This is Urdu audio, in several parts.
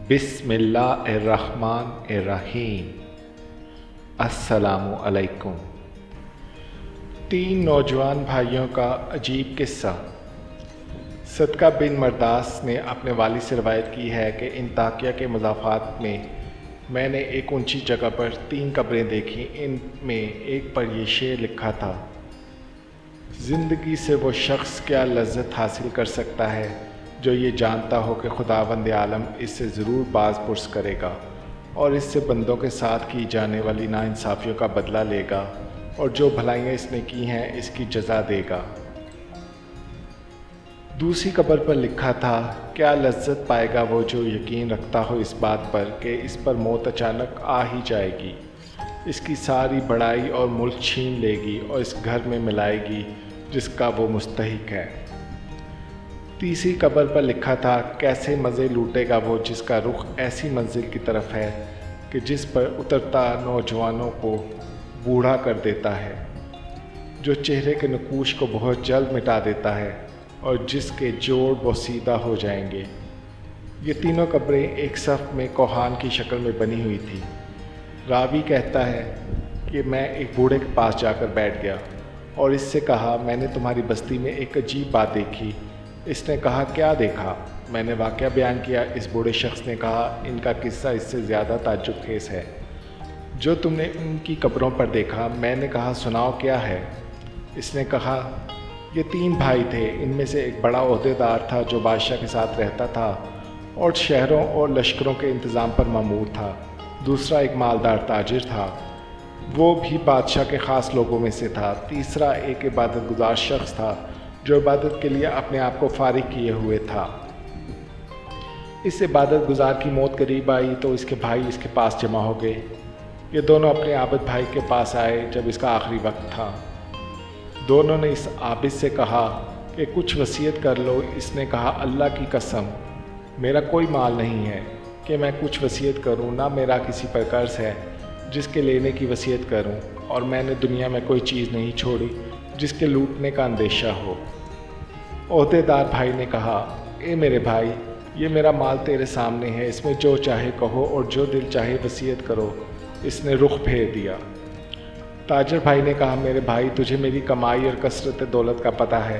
بسم اللہ الرحمن الرحیم۔ السلام علیکم۔ تین نوجوان بھائیوں کا عجیب قصہ۔ صدقہ بن مرداس نے اپنے والد سے روایت کی ہے کہ انطاکیہ کے مضافات میں نے ایک اونچی جگہ پر 3 قبریں دیکھیں۔ ان میں ایک پر یہ شعر لکھا تھا: زندگی سے وہ شخص کیا لذت حاصل کر سکتا ہے جو یہ جانتا ہو کہ خداوند عالم اس سے ضرور باز پرس کرے گا اور اس سے بندوں کے ساتھ کی جانے والی ناانصافیوں کا بدلہ لے گا اور جو بھلائیاں اس نے کی ہیں اس کی جزا دے گا۔ دوسری قبر پر لکھا تھا: کیا لذت پائے گا وہ جو یقین رکھتا ہو اس بات پر کہ اس پر موت اچانک آ ہی جائے گی، اس کی ساری بڑائی اور ملک چھین لے گی اور اس گھر میں ملائے گی جس کا وہ مستحق ہے۔ تیسری قبر پر لکھا تھا: کیسے مزے لوٹے گا وہ جس کا رخ ایسی منزل کی طرف ہے کہ جس پر اترتا نوجوانوں کو بوڑھا کر دیتا ہے، جو چہرے کے نقوش کو بہت جلد مٹا دیتا ہے اور جس کے جوڑ بوسیدہ ہو جائیں گے۔ یہ تینوں قبریں ایک صف میں کوہان کی شکل میں بنی ہوئی تھی۔ راوی کہتا ہے کہ میں ایک بوڑھے کے پاس جا کر بیٹھ گیا اور اس سے کہا: میں نے تمہاری بستی میں ایک عجیب بات دیکھی۔ اس نے کہا: کیا دیکھا؟ میں نے واقعہ بیان کیا۔ اس بوڑھے شخص نے کہا: ان کا قصہ اس سے زیادہ تعجب خیز ہے جو تم نے ان کی قبروں پر دیکھا۔ میں نے کہا: سناؤ کیا ہے؟ اس نے کہا: یہ 3 بھائی تھے۔ ان میں سے ایک بڑا عہدیدار تھا جو بادشاہ کے ساتھ رہتا تھا اور شہروں اور لشکروں کے انتظام پر مامور تھا۔ دوسرا ایک مالدار تاجر تھا، وہ بھی بادشاہ کے خاص لوگوں میں سے تھا۔ تیسرا ایک عبادت گزار شخص تھا جو عبادت کے لیے اپنے آپ کو فارغ کیے ہوئے تھا۔ اس عبادت گزار کی موت قریب آئی تو اس کے بھائی اس کے پاس جمع ہو گئے۔ یہ دونوں اپنے عابد بھائی کے پاس آئے جب اس کا آخری وقت تھا۔ دونوں نے اس عابد سے کہا کہ کچھ وصیت کر لو۔ اس نے کہا: اللہ کی قسم، میرا کوئی مال نہیں ہے کہ میں کچھ وصیت کروں، نہ میرا کسی پر قرض ہے جس کے لینے کی وصیت کروں، اور میں نے دنیا میں کوئی چیز نہیں چھوڑی جس کے لوٹنے کا اندیشہ ہو۔ عہدیدار بھائی نے کہا: اے میرے بھائی، یہ میرا مال تیرے سامنے ہے، اس میں جو چاہے کہو اور جو دل چاہے وصیت کرو۔ اس نے رخ پھیر دیا۔ تاجر بھائی نے کہا: میرے بھائی، تجھے میری کمائی اور کثرت دولت کا پتہ ہے،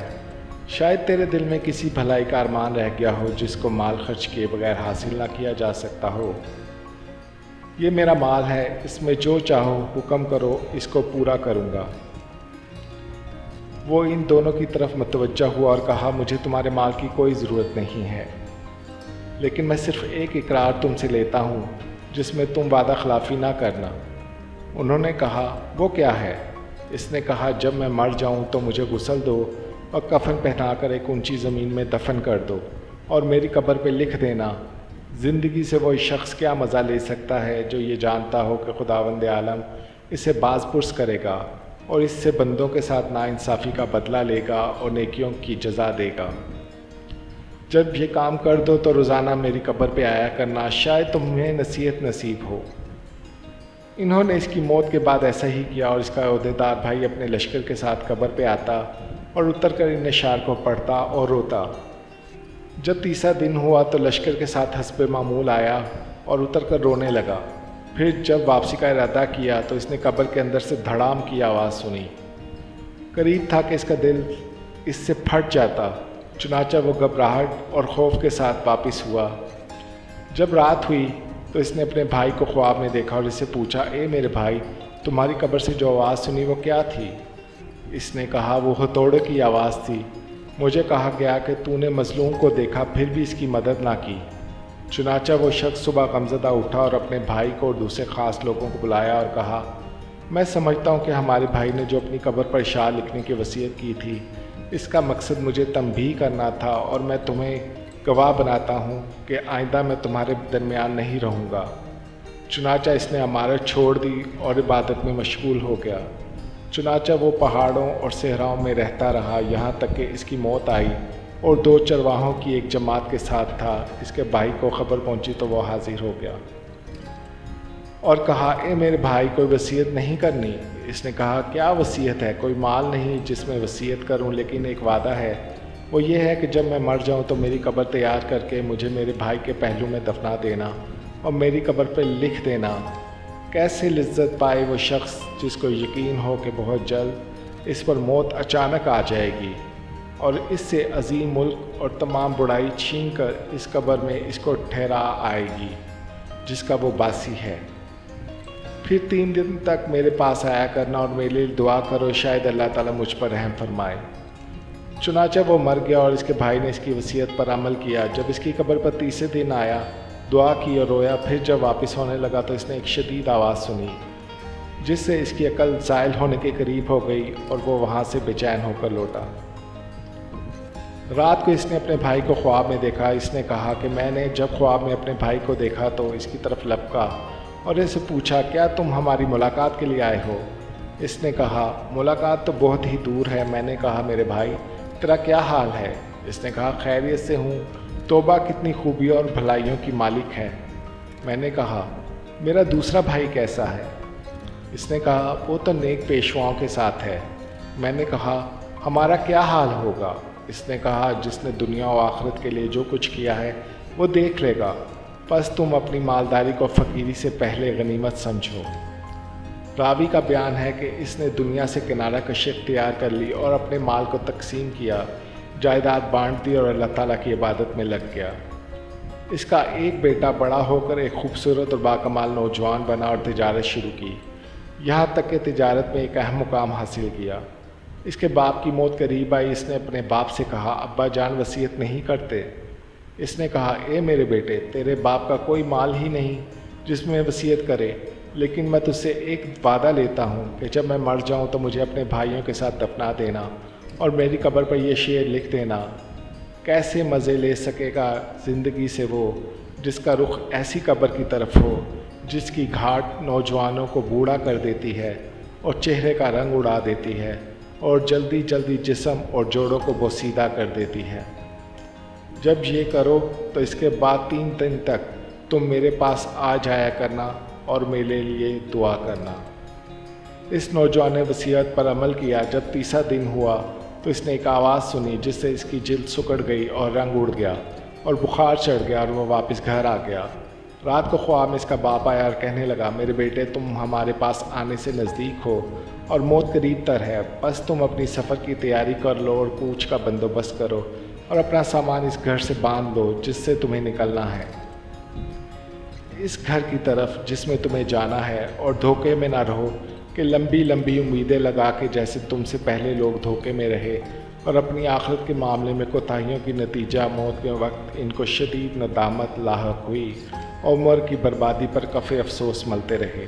شاید تیرے دل میں کسی بھلائی کا ارمان رہ گیا ہو جس کو مال خرچ کیے بغیر حاصل نہ کیا جا سکتا ہو۔ یہ میرا مال ہے، اس میں جو چاہو حکم کرو، اس کو پورا کروں گا۔ وہ ان دونوں کی طرف متوجہ ہوا اور کہا: مجھے تمہارے مال کی کوئی ضرورت نہیں ہے، لیکن میں صرف ایک اقرار تم سے لیتا ہوں جس میں تم وعدہ خلافی نہ کرنا۔ انہوں نے کہا: وہ کیا ہے؟ اس نے کہا: جب میں مر جاؤں تو مجھے غسل دو اور کفن پہنا کر ایک اونچی زمین میں دفن کر دو اور میری قبر پہ لکھ دینا: زندگی سے وہ شخص کیا مزہ لے سکتا ہے جو یہ جانتا ہو کہ خداوند عالم اسے باز پرس کرے گا اور اس سے بندوں کے ساتھ ناانصافی کا بدلہ لے گا اور نیکیوں کی جزا دے گا۔ جب یہ کام کر دو تو روزانہ میری قبر پہ آیا کرنا، شاید تمہیں نصیحت نصیب ہو۔ انہوں نے اس کی موت کے بعد ایسا ہی کیا اور اس کا عہدیدار بھائی اپنے لشکر کے ساتھ قبر پہ آتا اور اتر کر ان اشعار کو پڑھتا اور روتا۔ جب تیسرا دن ہوا تو لشکر کے ساتھ حسب معمول آیا اور اتر کر رونے لگا۔ پھر جب واپسی کا ارادہ کیا تو اس نے قبر کے اندر سے دھڑام کی آواز سنی۔ قریب تھا کہ اس کا دل اس سے پھٹ جاتا، چنانچہ وہ گھبراہٹ اور خوف کے ساتھ واپس ہوا۔ جب رات ہوئی تو اس نے اپنے بھائی کو خواب میں دیکھا اور اس سے پوچھا: اے میرے بھائی، تمہاری قبر سے جو آواز سنی وہ کیا تھی؟ اس نے کہا: وہ ہتھوڑے کی آواز تھی۔ مجھے کہا گیا کہ تو نے مظلوم کو دیکھا پھر بھی اس کی مدد نہ کی۔ چنانچہ وہ شخص صبح غمزدہ اٹھا اور اپنے بھائی کو اور دوسرے خاص لوگوں کو بلایا اور کہا: میں سمجھتا ہوں کہ ہمارے بھائی نے جو اپنی قبر پر اشعار لکھنے کی وصیت کی تھی، اس کا مقصد مجھے تنبیہ کرنا تھا، اور میں تمہیں گواہ بناتا ہوں کہ آئندہ میں تمہارے درمیان نہیں رہوں گا۔ چنانچہ اس نے عمارت چھوڑ دی اور عبادت میں مشغول ہو گیا۔ چنانچہ وہ پہاڑوں اور صحراؤں میں رہتا رہا یہاں تک کہ اس کی موت آئی اور 2 چرواہوں کی ایک جماعت کے ساتھ تھا۔ اس کے بھائی کو خبر پہنچی تو وہ حاضر ہو گیا اور کہا: اے میرے بھائی، کوئی وصیت نہیں کرنی؟ اس نے کہا: کیا وصیت ہے؟ کوئی مال نہیں جس میں وصیت کروں، لیکن ایک وعدہ ہے وہ یہ ہے کہ جب میں مر جاؤں تو میری قبر تیار کر کے مجھے میرے بھائی کے پہلو میں دفنا دینا اور میری قبر پہ لکھ دینا، کیسے لذت پائے وہ شخص جس کو یقین ہو کہ بہت جلد اس پر موت اچانک آ جائے گی اور اس سے عظیم ملک اور تمام بڑائی چھین کر اس قبر میں اس کو ٹھہرا آئے گی جس کا وہ باسی ہے۔ پھر 3 دن تک میرے پاس آیا کرنا اور میرے لیے دعا کرو، شاید اللہ تعالیٰ مجھ پر رحم فرمائے۔ چنانچہ وہ مر گیا اور اس کے بھائی نے اس کی وصیت پر عمل کیا۔ جب اس کی قبر پر تیسرے دن آیا، دعا کی اور رویا، پھر جب واپس ہونے لگا تو اس نے ایک شدید آواز سنی جس سے اس کی عقل زائل ہونے کے قریب ہو گئی اور وہ وہاں سے بے چین ہو کر لوٹا۔ رات کو اس نے اپنے بھائی کو خواب میں دیکھا۔ اس نے کہا کہ میں نے جب خواب میں اپنے بھائی کو دیکھا تو اس کی طرف لپکا اور اس سے پوچھا، کیا تم ہماری ملاقات کے لیے آئے ہو؟ اس نے کہا، ملاقات تو بہت ہی دور ہے۔ میں نے کہا، میرے بھائی تیرا کیا حال ہے؟ اس نے کہا، خیریت سے ہوں، توبہ کتنی خوبیوں اور بھلائیوں کی مالک ہے۔ میں نے کہا، میرا دوسرا بھائی کیسا ہے؟ اس نے کہا، وہ تو نیک پیشواؤں کے ساتھ ہے۔ میں نے کہا، ہمارا کیا حال ہوگا؟ اس نے کہا، جس نے دنیا و آخرت کے لیے جو کچھ کیا ہے وہ دیکھ لے گا، بس تم اپنی مالداری کو فقیری سے پہلے غنیمت سمجھو۔ راوی کا بیان ہے کہ اس نے دنیا سے کنارہ کشی اختیار کر لی اور اپنے مال کو تقسیم کیا، جائیداد بانٹ دی اور اللہ تعالیٰ کی عبادت میں لگ گیا۔ اس کا ایک بیٹا بڑا ہو کر ایک خوبصورت اور باکمال نوجوان بنا اور تجارت شروع کی، یہاں تک کہ تجارت میں ایک اہم مقام حاصل کیا۔ اس کے باپ کی موت قریب آئی۔ اس نے اپنے باپ سے کہا، ابا جان وصیت نہیں کرتے؟ اس نے کہا، اے میرے بیٹے، تیرے باپ کا کوئی مال ہی نہیں جس میں وصیت کرے، لیکن میں تجھ سے ایک وعدہ لیتا ہوں کہ جب میں مر جاؤں تو مجھے اپنے بھائیوں کے ساتھ دفنا دینا اور میری قبر پر یہ شعر لکھ دینا، کیسے مزے لے سکے گا زندگی سے وہ جس کا رخ ایسی قبر کی طرف ہو جس کی گھاٹ نوجوانوں کو بوڑھا کر دیتی ہے اور چہرے کا رنگ اڑا دیتی ہے اور جلدی جلدی جسم اور جوڑوں کو بوسیدہ کر دیتی ہے۔ جب یہ کرو تو اس کے بعد 3 دن تک تم میرے پاس آ جایا کرنا اور میرے لیے دعا کرنا۔ اس نوجوان نے وصیت پر عمل کیا۔ جب تیسرا دن ہوا تو اس نے ایک آواز سنی جس سے اس کی جلد سکڑ گئی اور رنگ اڑ گیا اور بخار چڑھ گیا اور وہ واپس گھر آ گیا۔ رات کو خواب میں اس کا باپ آیا اور کہنے لگا، میرے بیٹے تم ہمارے پاس آنے سے نزدیک ہو اور موت قریب تر ہے، بس تم اپنی سفر کی تیاری کر لو اور کوچ کا بندوبست کرو اور اپنا سامان اس گھر سے باندھ لو جس سے تمہیں نکلنا ہے، اس گھر کی طرف جس میں تمہیں جانا ہے، اور دھوکے میں نہ رہو کہ لمبی لمبی امیدیں لگا کے جیسے تم سے پہلے لوگ دھوکے میں رہے اور اپنی آخرت کے معاملے میں کوتاہیوں کی نتیجہ موت کے وقت ان کو شدید ندامت لاحق ہوئی اور عمر کی بربادی پر کف افسوس ملتے رہے۔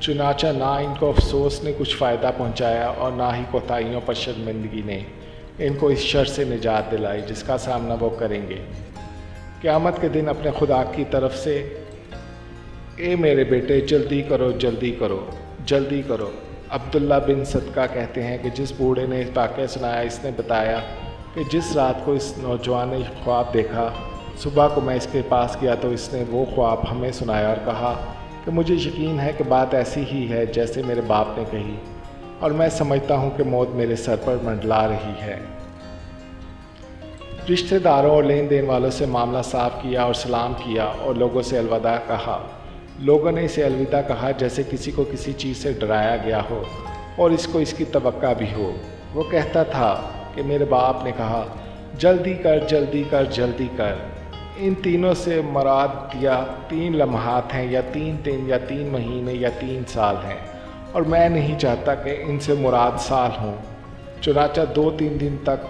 چنانچہ نہ ان کو افسوس نے کچھ فائدہ پہنچایا اور نہ ہی کوتاہیوں پر شرمندگی نے ان کو اس شر سے نجات دلائی جس کا سامنا وہ کریں گے۔ قیامت کے دن اپنے خدا کی طرف سے، اے میرے بیٹے جلدی کرو جلدی کرو جلدی کرو۔ عبداللہ بن صدقہ کہتے ہیں کہ جس بوڑھے نے اس واقعہ سنایا، اس نے بتایا کہ جس رات کو اس نوجوان نے خواب دیکھا، صبح کو میں اس کے پاس گیا تو اس نے وہ خواب ہمیں سنایا اور کہا کہ مجھے یقین ہے کہ بات ایسی ہی ہے جیسے میرے باپ نے کہی، اور میں سمجھتا ہوں کہ موت میرے سر پر منڈلا رہی ہے۔ رشتہ داروں اور لین دین والوں سے معاملہ صاف کیا اور سلام کیا اور لوگوں سے الوداع کہا۔ لوگوں نے اسے الوداع کہا جیسے کسی کو کسی چیز سے ڈرایا گیا ہو اور اس کو اس کی توقع بھی ہو۔ وہ کہتا تھا کہ میرے باپ نے کہا، جلدی کر جلدی کر جلدی کر۔ ان تینوں سے مراد یا 3 لمحات ہیں یا 3 دن یا 3 مہینے یا 3 سال ہیں، اور میں نہیں چاہتا کہ ان سے مراد سال ہوں۔ چنانچہ 2-3 دن تک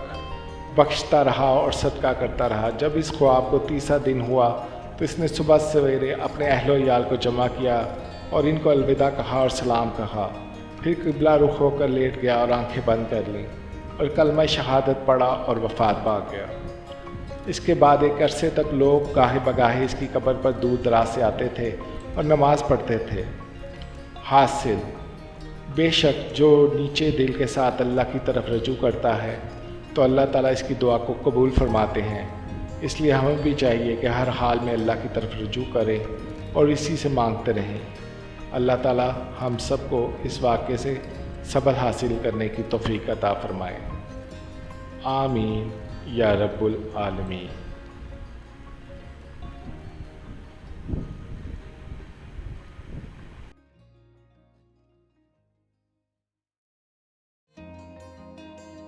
بخشتا رہا اور صدقہ کرتا رہا۔ جب اس خواب کو تیسرا دن ہوا تو اس نے صبح سویرے اپنے اہل و عیال کو جمع کیا اور ان کو الوداع کہا اور سلام کہا، پھر قبلہ رخ ہو کر لیٹ گیا اور آنکھیں بند کر لیں اور کلمہ شہادت پڑھا اور وفات پا گیا۔ اس کے بعد ایک عرصے تک لوگ گاہے بگاہے اس کی قبر پر دور دراز سے آتے تھے اور نماز پڑھتے تھے۔ حاصل، بے شک جو نیچے دل کے ساتھ اللہ کی طرف رجوع کرتا ہے تو اللہ تعالیٰ اس کی دعا کو قبول فرماتے ہیں۔ اس لیے ہمیں بھی چاہیے کہ ہر حال میں اللہ کی طرف رجوع کریں اور اسی سے مانگتے رہیں۔ اللہ تعالیٰ ہم سب کو اس واقعے سے صبر حاصل کرنے کی توفیق عطا فرمائے۔ آمین یا رب العالمین۔